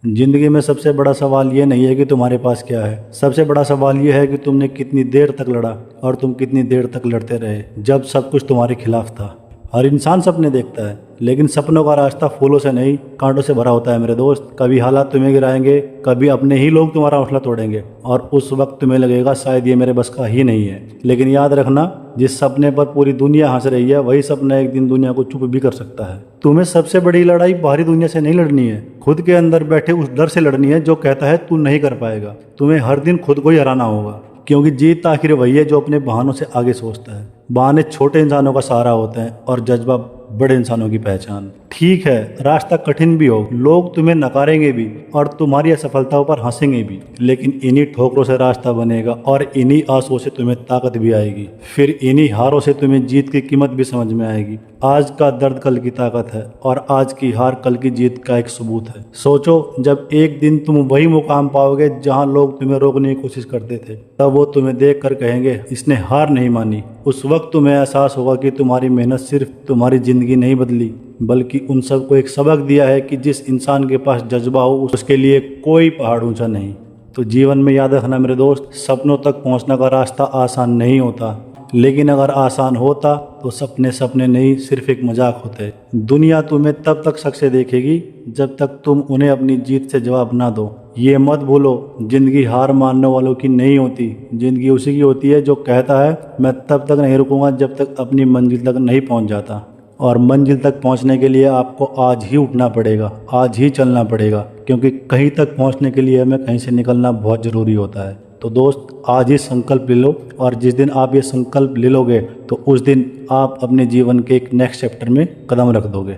जिंदगी में सबसे बड़ा सवाल ये नहीं है कि तुम्हारे पास क्या है, सबसे बड़ा सवाल ये है कि तुमने कितनी देर तक लड़ा और तुम कितनी देर तक लड़ते रहे जब सब कुछ तुम्हारे खिलाफ था। हर इंसान सपने देखता है, लेकिन सपनों का रास्ता फूलों से नहीं कांटों से भरा होता है मेरे दोस्त। कभी हालात तुम्हें गिराएंगे, कभी अपने ही लोग तुम्हारा हौसला तोड़ेंगे और उस वक्त तुम्हें लगेगा शायद ये मेरे बस का ही नहीं है। लेकिन याद रखना, जिस सपने पर पूरी दुनिया हंस रही है वही सपना एक दिन दुनिया को चुप भी कर सकता है। तुम्हें सबसे बड़ी लड़ाई बाहरी दुनिया से नहीं लड़नी है, खुद के अंदर बैठे उस डर से लड़नी है जो कहता है तू नहीं कर पाएगा। तुम्हें हर दिन खुद को ही हराना होगा, क्योंकि जीत आखिर वही है जो अपने बहानों से आगे सोचता है। बहाने छोटे इंसानों का सहारा होते हैं और जज्बा बड़े इंसानों की पहचान। ठीक है, रास्ता कठिन भी हो, लोग तुम्हें नकारेंगे भी और तुम्हारी असफलताओं पर हंसेंगे भी, लेकिन इन्हीं ठोकरों से रास्ता बनेगा और इन्हीं आंसुओं से तुम्हें ताकत भी आएगी। फिर इन्हीं हारों से तुम्हें जीत की कीमत भी समझ में आएगी। आज का दर्द कल की ताकत है और आज की हार कल की जीत का एक सबूत है। सोचो, जब एक दिन तुम वही मुकाम पाओगे जहां लोग तुम्हें रोकने की कोशिश करते थे, तब वो तुम्हें देख कर कहेंगे इसने हार नहीं मानी। उस वक्त तुम्हें एहसास होगा कि तुम्हारी मेहनत सिर्फ तुम्हारी जिंदगी नहीं बदली, बल्कि उन सबको एक सबक दिया है कि जिस इंसान के पास जज्बा हो उसके लिए कोई पहाड़ ऊंचा नहीं। तो जीवन में याद रखना मेरे दोस्त, सपनों तक पहुंचने का रास्ता आसान नहीं होता, लेकिन अगर आसान होता तो सपने सपने नहीं सिर्फ एक मजाक होते। दुनिया तुम्हें तब तक शक से देखेगी जब तक तुम उन्हें अपनी जीत से जवाब ना दो। ये मत भूलो, जिंदगी हार मानने वालों की नहीं होती, जिंदगी उसी की होती है जो कहता है मैं तब तक नहीं रुकूंगा जब तक अपनी मंजिल तक नहीं पहुंच जाता। और मंजिल तक पहुंचने के लिए आपको आज ही उठना पड़ेगा, आज ही चलना पड़ेगा, क्योंकि कहीं तक पहुंचने के लिए हमें कहीं से निकलना बहुत ज़रूरी होता है। तो दोस्त, आज ही संकल्प ले लो और जिस दिन आप ये संकल्प ले लोगे तो उस दिन आप अपने जीवन के एक नेक्स्ट चैप्टर में कदम रख दोगे।